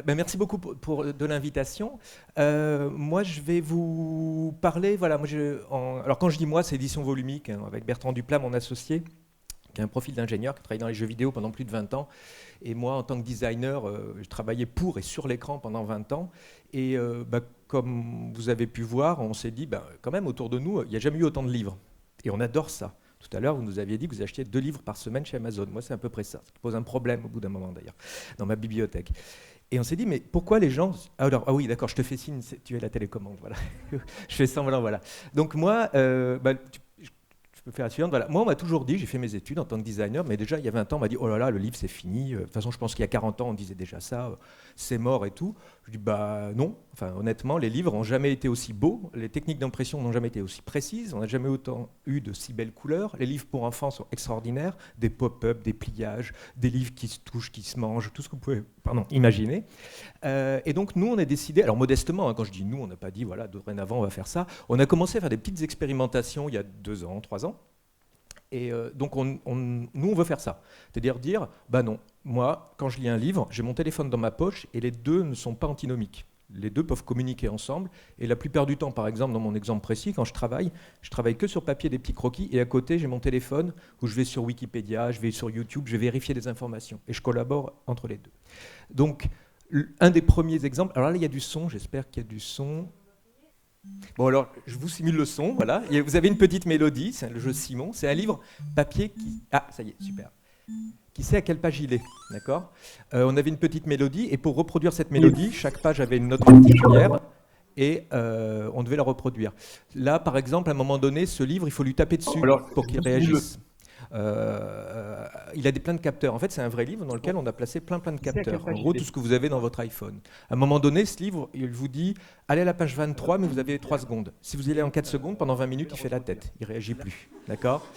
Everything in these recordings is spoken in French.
Merci beaucoup de l'invitation. Moi, je vais vous parler. Voilà, alors quand je dis moi, c'est édition volumique, hein, avec Bertrand Duplat, mon associé, qui a un profil d'ingénieur, qui a travaillé dans les jeux vidéo pendant plus de 20 ans. Et moi, en tant que designer, je travaillais pour et sur l'écran pendant 20 ans. Et comme vous avez pu voir, on s'est dit, quand même, autour de nous, il n'y a jamais eu autant de livres. Et on adore ça. Tout à l'heure, vous nous aviez dit que vous achetiez 2 livres par semaine chez Amazon. Moi, c'est à peu près ça. Ça pose un problème au bout d'un moment, d'ailleurs, dans ma bibliothèque. Et on s'est dit, mais pourquoi les gens... Alors, ah oui, d'accord, je te fais signe, tu es la télécommande, voilà. Je fais semblant, voilà. Donc moi, je peux faire la suivante, voilà. Moi, on m'a toujours dit, j'ai fait mes études en tant que designer, mais déjà, il y a 20 ans, on m'a dit, oh là là, le livre, c'est fini. De toute façon, je pense qu'il y a 40 ans, on disait déjà ça, c'est mort et tout. Je dis, non. Enfin, honnêtement, les livres n'ont jamais été aussi beaux, les techniques d'impression n'ont jamais été aussi précises, on n'a jamais autant eu de si belles couleurs. Les livres pour enfants sont extraordinaires, des pop-up, des pliages, des livres qui se touchent, qui se mangent, tout ce que vous pouvez imaginer. Et donc, nous, on a décidé, alors modestement, hein, quand je dis nous, on n'a pas dit, voilà, dorénavant, on va faire ça. On a commencé à faire des petites expérimentations il y a 2 ans, 3 ans. Et donc, nous, on veut faire ça. C'est-à-dire dire, non, moi, quand je lis un livre, j'ai mon téléphone dans ma poche et les deux ne sont pas antinomiques. Les deux peuvent communiquer ensemble. Et la plupart du temps, par exemple, dans mon exemple précis, quand je travaille que sur papier des petits croquis. Et à côté, j'ai mon téléphone où je vais sur Wikipédia, je vais sur YouTube, je vais vérifier des informations. Et je collabore entre les deux. Donc, un des premiers exemples... Alors là, il y a du son, j'espère qu'il y a du son... Bon, alors, je vous simule le son, voilà. Et vous avez une petite mélodie, c'est le jeu Simon. C'est un livre papier qui... Ah, ça y est, super. Qui sait à quelle page il est, d'accord. On avait une petite mélodie, et pour reproduire cette mélodie, chaque page avait une note particulière, et on devait la reproduire. Là, par exemple, à un moment donné, ce livre, il faut lui taper dessus pour qu'il réagisse. Il a plein de capteurs. En fait, c'est un vrai livre dans lequel on a placé plein de capteurs. En gros, tout ce que vous avez dans votre iPhone. À un moment donné, ce livre, il vous dit allez à la page 23, mais vous avez 3 secondes. Si vous y allez en 4 secondes, pendant 20 minutes, il fait la tête. Il ne réagit plus. D'accord.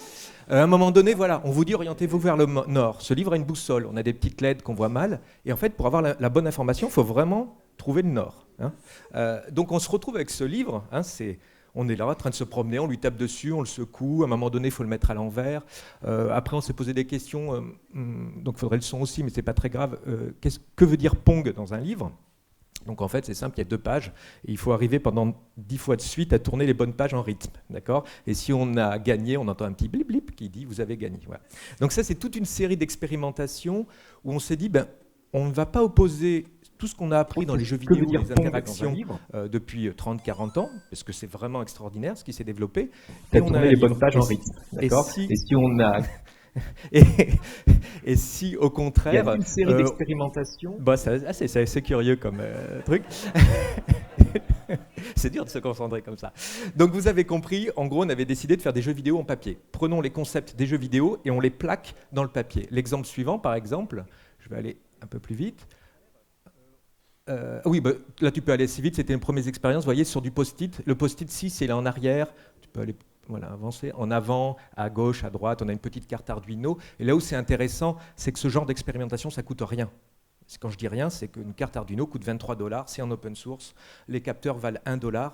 À un moment donné, voilà, on vous dit orientez-vous vers le nord. Ce livre a une boussole. On a des petites LED qu'on voit mal. Et en fait, pour avoir la bonne information, il faut vraiment trouver le nord. Hein. Donc, on se retrouve avec ce livre. Hein, on est là en train de se promener, on lui tape dessus, on le secoue, à un moment donné, il faut le mettre à l'envers. Après, on s'est posé des questions, donc il faudrait le son aussi, mais ce n'est pas très grave. Que veut dire Pong dans un livre ? Donc en fait, c'est simple, il y a 2 pages, et il faut arriver pendant 10 fois de suite à tourner les bonnes pages en rythme. D'accord ? Et si on a gagné, on entend un petit blip blip qui dit « vous avez gagné ». Voilà. Donc ça, c'est toute une série d'expérimentations où on s'est dit, on ne va pas opposer tout ce qu'on a appris dans les jeux vidéo, les interactions depuis 30-40 ans, parce que c'est vraiment extraordinaire ce qui s'est développé. Et on a les bonnes pages en rythme, d'accord. Et si on a... et si au contraire... Il y a une série d'expérimentations. C'est curieux comme truc. C'est dur de se concentrer comme ça. Donc vous avez compris, en gros, on avait décidé de faire des jeux vidéo en papier. Prenons les concepts des jeux vidéo et on les plaque dans le papier. L'exemple suivant, par exemple, je vais aller un peu plus vite. Oui, là tu peux aller assez vite, c'était une première expérience, vous voyez, sur du post-it. Le post-it 6, il est en arrière, tu peux aller avancer, en avant, à gauche, à droite, on a une petite carte Arduino. Et là où c'est intéressant, c'est que ce genre d'expérimentation, ça coûte rien. Quand je dis rien, c'est qu'une carte Arduino coûte 23$, c'est en open source, les capteurs valent $1.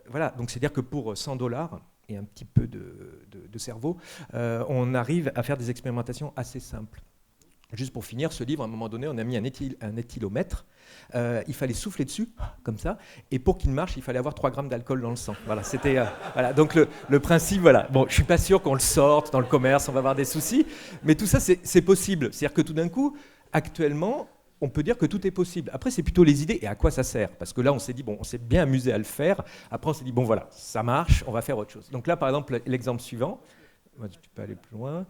Voilà, donc c'est-à-dire que pour $100 et un petit peu de cerveau, on arrive à faire des expérimentations assez simples. Juste pour finir, ce livre, à un moment donné, on a mis un éthylomètre. Il fallait souffler dessus, comme ça. Et pour qu'il marche, il fallait avoir 3 grammes d'alcool dans le sang. Voilà, c'était, voilà. Donc le principe, voilà. Bon, je ne suis pas sûr qu'on le sorte dans le commerce, on va avoir des soucis. Mais tout ça, c'est possible. C'est-à-dire que tout d'un coup, actuellement, on peut dire que tout est possible. Après, c'est plutôt les idées et à quoi ça sert. Parce que là, on s'est dit, on s'est bien amusé à le faire. Après, on s'est dit, voilà, ça marche, on va faire autre chose. Donc là, par exemple, l'exemple suivant. Tu peux aller plus loin.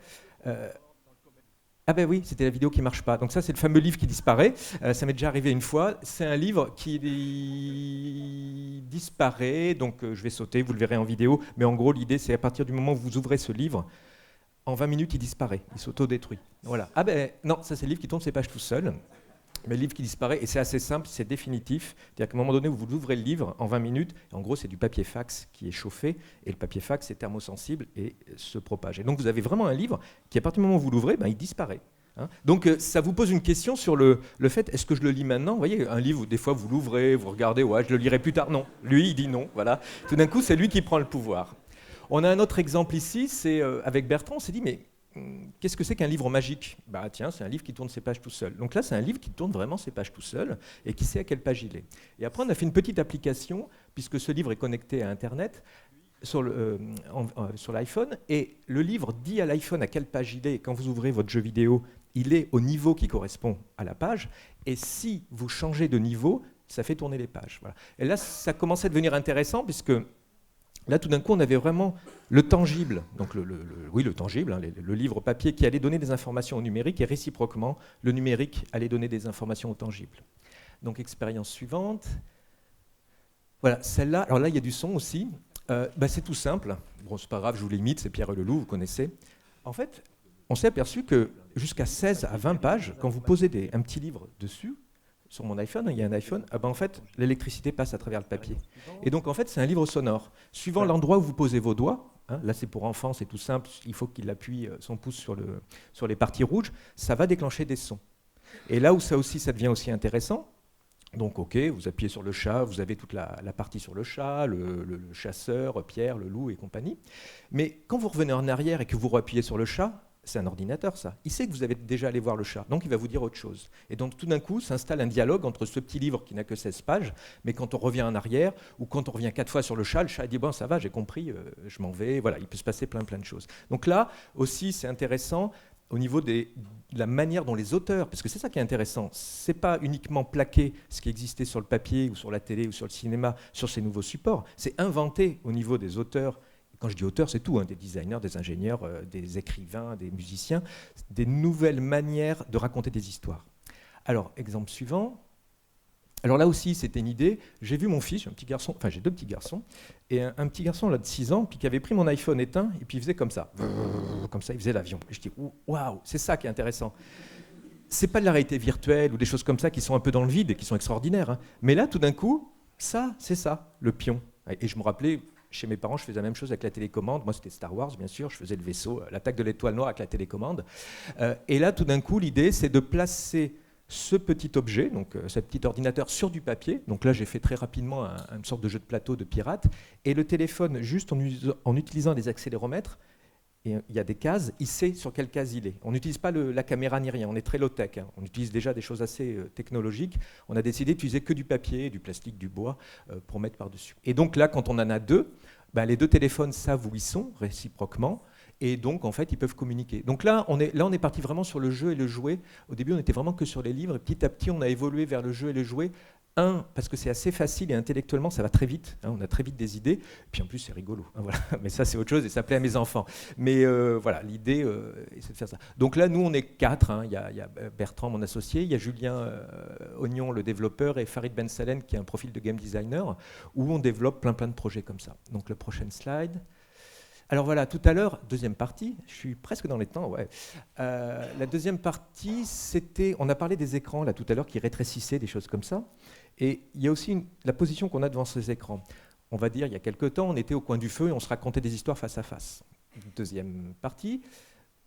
Ah oui, c'était la vidéo qui ne marche pas. Donc ça, c'est le fameux livre qui disparaît. Ça m'est déjà arrivé une fois. C'est un livre qui disparaît. Donc je vais sauter, vous le verrez en vidéo. Mais en gros, l'idée, c'est à partir du moment où vous ouvrez ce livre, en 20 minutes, il disparaît. Il s'auto-détruit. Voilà. Non, ça, c'est le livre qui tourne ses pages tout seul. Mais le livre qui disparaît, et c'est assez simple, c'est définitif. C'est-à-dire qu'à un moment donné, vous ouvrez le livre en 20 minutes, en gros, c'est du papier fax qui est chauffé, et le papier fax est thermosensible et se propage. Et donc, vous avez vraiment un livre qui, à partir du moment où vous l'ouvrez, il disparaît. Hein. Donc, ça vous pose une question sur le fait, est-ce que je le lis maintenant ? Vous voyez, un livre où des fois, vous l'ouvrez, vous regardez, ouais, je le lirai plus tard. Non, lui, il dit non. Voilà. Tout d'un coup, c'est lui qui prend le pouvoir. On a un autre exemple ici, c'est avec Bertrand, on s'est dit, mais qu'est-ce que c'est qu'un livre magique? Bah tiens, c'est un livre qui tourne ses pages tout seul. Donc là, c'est un livre qui tourne vraiment ses pages tout seul et qui sait à quelle page il est. Et après, on a fait une petite application, puisque ce livre est connecté à Internet, sur l'iPhone, et le livre dit à l'iPhone à quelle page il est. Et quand vous ouvrez votre jeu vidéo, il est au niveau qui correspond à la page. Et si vous changez de niveau, ça fait tourner les pages. Voilà. Et là, ça commençait à devenir intéressant, puisque là, tout d'un coup, on avait vraiment le tangible, donc le tangible, hein, le livre papier qui allait donner des informations au numérique, et réciproquement, le numérique allait donner des informations au tangible. Donc, expérience suivante. Voilà, celle-là, alors là, il y a du son aussi. C'est tout simple. Bon, c'est pas grave, je vous l'imite, c'est Pierre Leloup, vous connaissez. En fait, on s'est aperçu que jusqu'à 16 à 20 pages, quand vous posez un petit livre dessus, sur mon iPhone, il y a un iPhone, en fait, l'électricité passe à travers le papier. Et donc, en fait, c'est un livre sonore. Suivant l'endroit où vous posez vos doigts, hein, là, c'est pour enfants, c'est tout simple, il faut qu'il appuie son pouce sur les parties rouges, ça va déclencher des sons. Et là où ça devient aussi intéressant, donc, ok, vous appuyez sur le chat, vous avez toute la partie sur le chat, le chasseur, Pierre, le loup et compagnie. Mais quand vous revenez en arrière et que vous appuyez sur le chat, c'est un ordinateur, ça. Il sait que vous avez déjà allé voir le chat, donc il va vous dire autre chose. Et donc, tout d'un coup, s'installe un dialogue entre ce petit livre qui n'a que 16 pages, mais quand on revient en arrière, ou quand on revient 4 fois sur le chat dit « bon, ça va, j'ai compris, je m'en vais ». Voilà, il peut se passer plein de choses. Donc là, aussi, c'est intéressant au niveau de la manière dont les auteurs, parce que c'est ça qui est intéressant, c'est pas uniquement plaquer ce qui existait sur le papier ou sur la télé ou sur le cinéma, sur ces nouveaux supports, c'est inventer au niveau des auteurs. Quand je dis auteurs, c'est tout, hein, des designers, des ingénieurs, des écrivains, des musiciens, des nouvelles manières de raconter des histoires. Alors, exemple suivant. Alors là aussi, c'était une idée. J'ai vu mon fils, j'ai un petit garçon, enfin j'ai 2 petits garçons, et un petit garçon là, de 6 ans, puis qui avait pris mon iPhone éteint, et puis il faisait comme ça, il faisait l'avion. Et je dis, waouh, c'est ça qui est intéressant. C'est pas de la réalité virtuelle ou des choses comme ça qui sont un peu dans le vide et qui sont extraordinaires, hein. Mais là, tout d'un coup, ça, c'est ça, le pion. Et je me rappelais, chez mes parents, je faisais la même chose avec la télécommande. Moi, c'était Star Wars, bien sûr. Je faisais le vaisseau, l'attaque de l'étoile noire avec la télécommande. Et là, tout d'un coup, l'idée, c'est de placer ce petit objet, donc ce petit ordinateur sur du papier. Donc là, j'ai fait très rapidement une sorte de jeu de plateau de pirate. Et le téléphone, juste en utilisant des accéléromètres, et il y a des cases, il sait sur quelle case il est. On n'utilise pas la caméra ni rien, on est très low-tech, hein. On utilise déjà des choses assez technologiques. On a décidé d'utiliser que du papier, du plastique, du bois pour mettre par-dessus. Et donc là, quand on en a 2, les 2 téléphones savent où ils sont réciproquement. Et donc, en fait, ils peuvent communiquer. Donc là, on est parti vraiment sur le jeu et le jouet. Au début, on n'était vraiment que sur les livres. Et petit à petit, on a évolué vers le jeu et le jouet. Parce que c'est assez facile et intellectuellement, ça va très vite. Hein, on a très vite des idées. Puis en plus, c'est rigolo. Hein, voilà. Mais ça, c'est autre chose et ça plaît à mes enfants. Mais voilà, l'idée, c'est de faire ça. Donc là, nous, on est 4. Hein. Il y a Bertrand, mon associé. Il y a Julien Ognon, le développeur, et Farid Ben Salem, qui est un profil de game designer, où on développe plein de projets comme ça. Donc, le prochain slide. Alors voilà, tout à l'heure, deuxième partie, je suis presque dans les temps, ouais. La deuxième partie, on a parlé des écrans là tout à l'heure qui rétrécissaient, des choses comme ça. Et il y a aussi la position qu'on a devant ces écrans. On va dire, il y a quelques temps, on était au coin du feu et on se racontait des histoires face à face. Deuxième partie,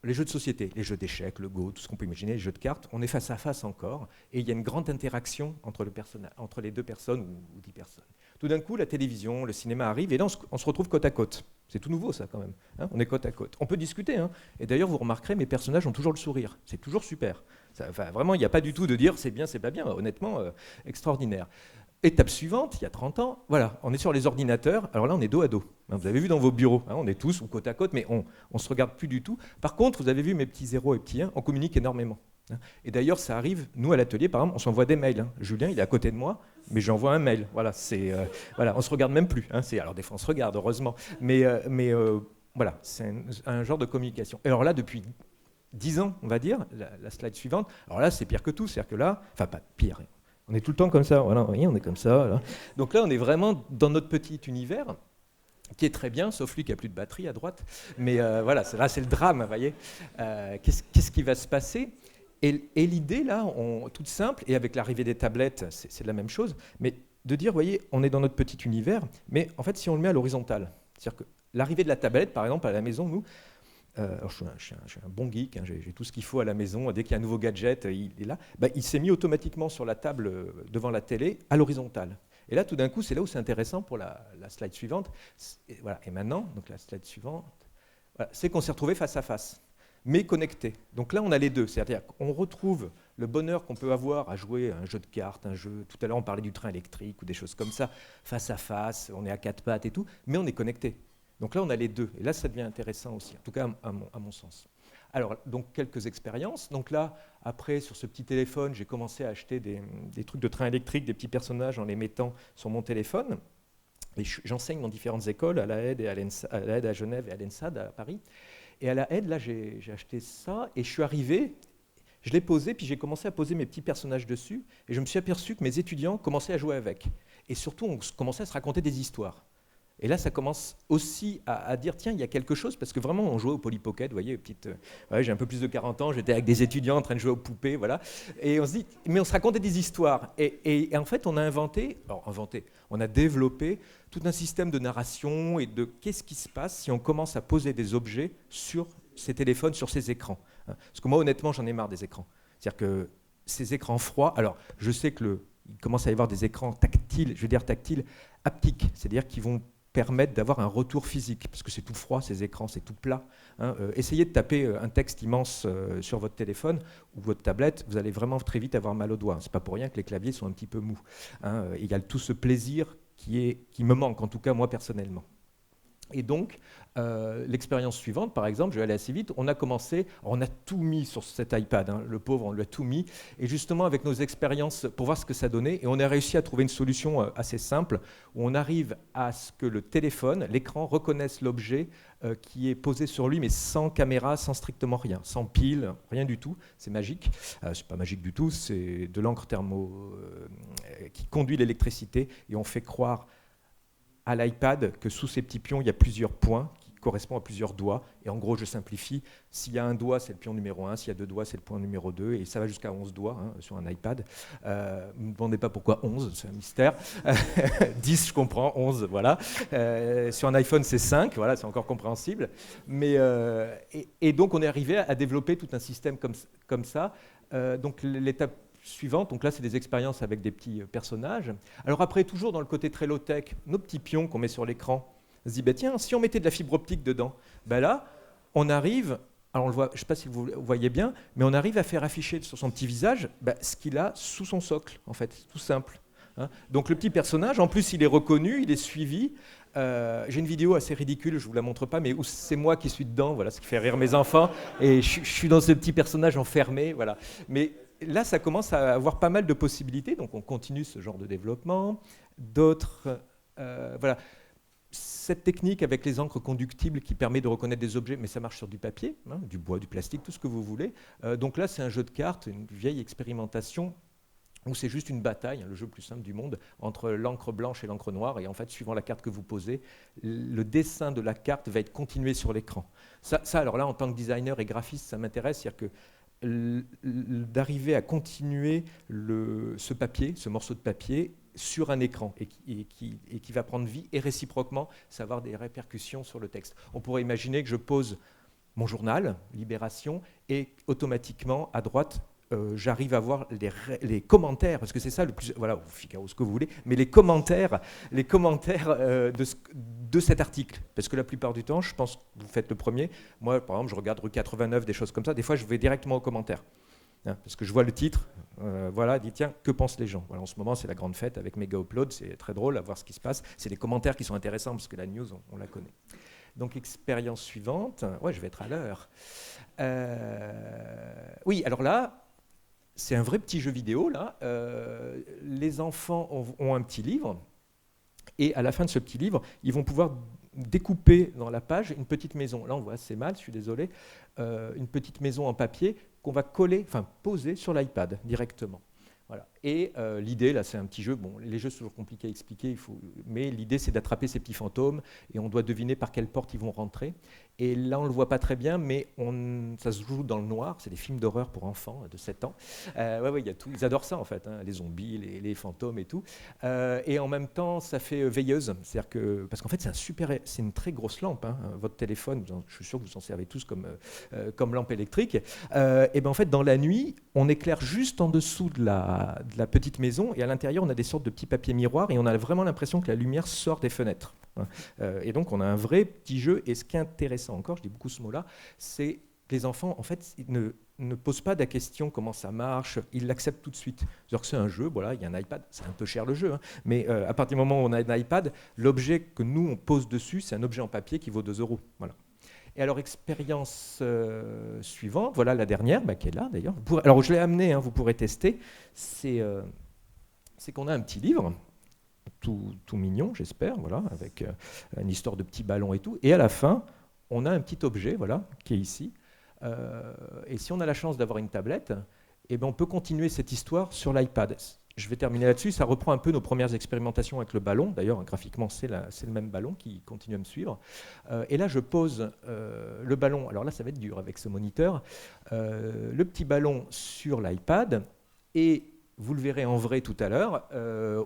les jeux de société, les jeux d'échecs, le Go, tout ce qu'on peut imaginer, les jeux de cartes, on est face à face encore, et il y a une grande interaction entre les 2 personnes ou 10 personnes. Tout d'un coup, la télévision, le cinéma arrive, et là, on se retrouve côte à côte. C'est tout nouveau, ça, quand même. Hein, on est côte à côte. On peut discuter, hein. Et d'ailleurs, vous remarquerez, mes personnages ont toujours le sourire. C'est toujours super. Vraiment, il n'y a pas du tout de dire c'est bien, c'est pas bien. Honnêtement, extraordinaire. Étape suivante, il y a 30 ans, voilà, on est sur les ordinateurs. Alors là, on est dos à dos. Hein, vous avez vu dans vos bureaux, hein, on est tous ou côte à côte, mais on ne se regarde plus du tout. Par contre, vous avez vu mes petits 0 et petits 1, on communique énormément. Hein. Et d'ailleurs, ça arrive, nous, à l'atelier, par exemple, on s'envoie des mails. Hein. Julien, il est à côté de moi, mais j'envoie un mail. Voilà, voilà, on ne se regarde même plus. Hein. Alors, des fois, on se regarde, heureusement. Mais voilà, c'est un genre de communication. Et alors là, depuis 10 ans, on va dire, la slide suivante, alors là, c'est pire que tout. C'est-à-dire que là, enfin, pas pire, on est tout le temps comme ça, voilà, vous voyez, on est comme ça. Là. Donc là, on est vraiment dans notre petit univers, qui est très bien, sauf lui qui n'a plus de batterie à droite. Mais voilà, là, c'est le drame, vous voyez. Qu'est-ce qui va se passer ? Et l'idée, là, toute simple, et avec l'arrivée des tablettes, c'est la même chose, mais de dire, vous voyez, on est dans notre petit univers, mais en fait, si on le met à l'horizontale, c'est-à-dire que l'arrivée de la tablette, par exemple, à la maison, nous, alors je suis un bon geek, hein, j'ai tout ce qu'il faut à la maison, dès qu'il y a un nouveau gadget, il est là, il s'est mis automatiquement sur la table devant la télé à l'horizontale. Et là, tout d'un coup, c'est là où c'est intéressant pour la slide suivante. Voilà. Et maintenant, donc la slide suivante, voilà, c'est qu'on s'est retrouvés face à face. mais connecté. Donc là, on a les deux. C'est-à-dire qu'on retrouve le bonheur qu'on peut avoir à jouer à un jeu de cartes, un jeu, tout à l'heure on parlait du train électrique ou des choses comme ça, face à face, on est à quatre pattes et tout, mais on est connecté. Donc là, on a les deux. Et là, ça devient intéressant aussi, en tout cas à mon sens. Alors, donc, quelques expériences. Donc là, après, sur ce petit téléphone, j'ai commencé à acheter des trucs de train électrique, des petits personnages en les mettant sur mon téléphone. Et j'enseigne dans différentes écoles, à la Aide, et à la Aide à Genève et à l'ENSAD à Paris. Et à la Aide, là, j'ai acheté ça et je suis arrivé, je l'ai posé, puis j'ai commencé à poser mes petits personnages dessus. Et je me suis aperçu que mes étudiants commençaient à jouer avec. Et surtout, on commençait à se raconter des histoires. Et là, ça commence aussi à dire, tiens, il y a quelque chose, parce que vraiment, on jouait au Polly Pocket, vous voyez, j'ai un peu plus de 40 ans, j'étais avec des étudiants en train de jouer aux poupées, voilà. Et on se dit, mais on se racontait des histoires. Et en fait, on a développé tout un système de narration et de qu'est-ce qui se passe si on commence à poser des objets sur ces téléphones, sur ces écrans. Parce que moi, honnêtement, j'en ai marre des écrans. C'est-à-dire que ces écrans froids, alors, je sais qu'il commence à y avoir des écrans tactiles, haptiques, c'est-à-dire qu'ils vont permettre d'avoir un retour physique, parce que c'est tout froid, ces écrans, c'est tout plat. Essayez de taper un texte immense sur votre téléphone ou votre tablette, vous allez vraiment très vite avoir mal aux doigts. C'est pas pour rien que les claviers sont un petit peu mous. Il y a tout ce plaisir qui me manque, en tout cas moi personnellement. Et donc, l'expérience suivante, par exemple, je vais aller assez vite, on a tout mis sur cet iPad, le pauvre, on lui a tout mis, et justement avec nos expériences, pour voir ce que ça donnait, et on a réussi à trouver une solution assez simple, où on arrive à ce que le téléphone, l'écran, reconnaisse l'objet qui est posé sur lui, mais sans caméra, sans strictement rien, sans pile, rien du tout, c'est magique. C'est pas magique du tout, c'est de l'encre qui conduit l'électricité, et on fait croire à l'iPad que sous ces petits pions, il y a plusieurs points qui correspondent à plusieurs doigts. Et en gros, je simplifie, s'il y a un doigt, c'est le pion numéro 1, s'il y a 2 doigts, c'est le point numéro 2, et ça va jusqu'à 11 doigts sur un iPad. Ne me demandez pas pourquoi 11, c'est un mystère. 10, je comprends, 11, voilà. Sur un iPhone, c'est 5, voilà, c'est encore compréhensible. Mais, et donc, on est arrivé à développer tout un système comme ça. Donc, l'étape suivante, donc là c'est des expériences avec des petits personnages. Alors après, toujours dans le côté très low-tech, nos petits pions qu'on met sur l'écran, on se dit, bah tiens, si on mettait de la fibre optique dedans, bah là, on arrive, alors on le voit, je ne sais pas si vous voyez bien, mais on arrive à faire afficher sur son petit visage ce qu'il a sous son socle, en fait, tout simple. Donc le petit personnage, en plus il est reconnu, il est suivi. J'ai une vidéo assez ridicule, je ne vous la montre pas, mais où c'est moi qui suis dedans, voilà, ce qui fait rire mes enfants, et je suis dans ce petit personnage enfermé, voilà. Mais là, ça commence à avoir pas mal de possibilités, donc on continue ce genre de développement. D'autres, voilà, cette technique avec les encres conductibles qui permet de reconnaître des objets, mais ça marche sur du papier, du bois, du plastique, tout ce que vous voulez. Donc là, c'est un jeu de cartes, une vieille expérimentation où c'est juste une bataille, le jeu le plus simple du monde, entre l'encre blanche et l'encre noire, et en fait, suivant la carte que vous posez, le dessin de la carte va être continué sur l'écran. Ça, alors là, en tant que designer et graphiste, ça m'intéresse, c'est-à-dire que d'arriver à continuer ce morceau de papier sur un écran et qui va prendre vie et réciproquement, ça va avoir des répercussions sur le texte. On pourrait imaginer que je pose mon journal, Libération, et automatiquement, à droite, j'arrive à voir les commentaires, parce que c'est ça le plus, voilà, Figaro, ce que vous voulez, mais les commentaires de cet article, parce que la plupart du temps, je pense que vous faites le premier, moi par exemple je regarde rue 89, des choses comme ça, des fois je vais directement aux commentaires, parce que je vois le titre, voilà, dit tiens, que pensent les gens, voilà, en ce moment c'est la grande fête avec Mega Upload, c'est très drôle à voir ce qui se passe, c'est les commentaires qui sont intéressants, parce que la news, on la connaît. Donc expérience suivante, ouais, je vais être à l'heure. Oui, alors là, c'est un vrai petit jeu vidéo, là. Les enfants ont un petit livre, et à la fin de ce petit livre, ils vont pouvoir découper dans la page une petite maison. Là, on voit assez mal, je suis désolé. Une petite maison en papier qu'on va poser sur l'iPad directement. Voilà. Et l'idée, là, c'est un petit jeu. Bon, les jeux sont toujours compliqués à expliquer, mais l'idée, c'est d'attraper ces petits fantômes et on doit deviner par quelle porte ils vont rentrer. Et là, on ne le voit pas très bien, mais ça se joue dans le noir. C'est des films d'horreur pour enfants de 7 ans. Ouais, y a tout. Ils adorent ça, en fait, les zombies, les fantômes et tout. Et en même temps, ça fait veilleuse. C'est-à-dire parce qu'en fait, c'est une très grosse lampe. Votre téléphone, je suis sûr que vous en servez tous comme lampe électrique. Et ben en fait, dans la nuit, on éclaire juste en dessous de la petite maison, et à l'intérieur, on a des sortes de petits papiers miroirs, et on a vraiment l'impression que la lumière sort des fenêtres. Et donc, on a un vrai petit jeu, et ce qui est intéressant encore, je dis beaucoup ce mot-là, c'est les enfants, en fait, ils ne posent pas la question comment ça marche, ils l'acceptent tout de suite. C'est-à-dire que c'est un jeu, voilà, il y a un iPad, c'est un peu cher le jeu, hein, mais à partir du moment où on a un iPad, l'objet que nous, on pose dessus, c'est un objet en papier qui vaut 2 €. Voilà. Et alors, expérience suivante, voilà la dernière, qui est là d'ailleurs. Alors, je l'ai amené, hein, vous pourrez tester, c'est qu'on a un petit livre, tout mignon, j'espère, voilà, avec une histoire de petits ballons et tout, et à la fin, on a un petit objet, voilà, qui est ici. Et si on a la chance d'avoir une tablette, eh ben on peut continuer cette histoire sur l'iPad. Je vais terminer là-dessus. Ça reprend un peu nos premières expérimentations avec le ballon. D'ailleurs, graphiquement, c'est le même ballon qui continue à me suivre. Et là, je pose le ballon. Alors là, ça va être dur avec ce moniteur. Le petit ballon sur l'iPad. Et vous le verrez en vrai tout à l'heure.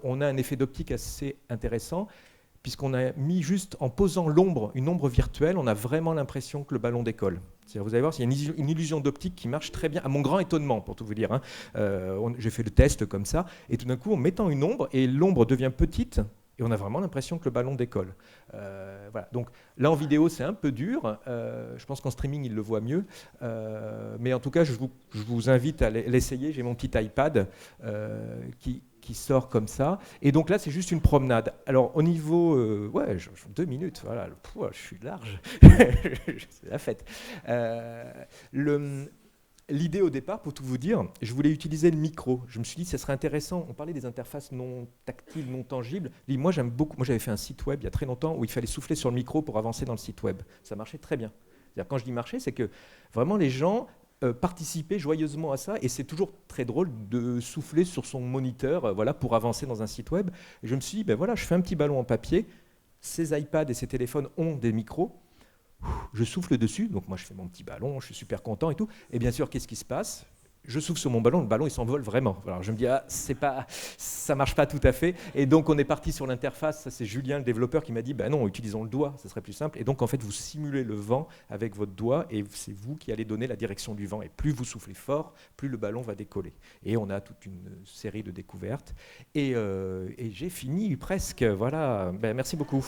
On a un effet d'optique assez intéressant, puisqu'on a mis juste en posant l'ombre, une ombre virtuelle, on a vraiment l'impression que le ballon décolle. Vous allez voir, il y a une illusion d'optique qui marche très bien, à mon grand étonnement, pour tout vous dire. Hein. J'ai fait le test comme ça, et tout d'un coup, en mettant une ombre, et l'ombre devient petite, et on a vraiment l'impression que le ballon décolle. Voilà. Donc là, en vidéo, c'est un peu dur. Je pense qu'en streaming, il le voit mieux. Mais en tout cas, je vous invite à l'essayer. J'ai mon petit iPad qui sort comme ça. Et donc là, c'est juste une promenade. Alors, au niveau... 2 minutes, voilà. Je suis large. C'est la fête. L'idée au départ, pour tout vous dire, je voulais utiliser le micro. Je me suis dit que ça serait intéressant. On parlait des interfaces non tactiles, non tangibles. Moi, j'aime beaucoup. Moi, j'avais fait un site web il y a très longtemps où il fallait souffler sur le micro pour avancer dans le site web. Ça marchait très bien. C'est-à-dire, quand je dis marcher, c'est que vraiment les gens participaient joyeusement à ça. Et c'est toujours très drôle de souffler sur son moniteur voilà, pour avancer dans un site web. Et je me suis dit, voilà, je fais un petit ballon en papier. Ces iPads et ces téléphones ont des micros. Je souffle dessus, donc moi je fais mon petit ballon, je suis super content et tout. Et bien sûr, qu'est-ce qui se passe ? Je souffle sur mon ballon, le ballon il s'envole vraiment. Alors je me dis, ça marche pas tout à fait. Et donc on est parti sur l'interface. Ça, c'est Julien, le développeur, qui m'a dit, non, utilisons le doigt, ça serait plus simple. Et donc en fait, vous simulez le vent avec votre doigt et c'est vous qui allez donner la direction du vent. Et plus vous soufflez fort, plus le ballon va décoller. Et on a toute une série de découvertes. Et j'ai fini presque. Voilà. Merci beaucoup.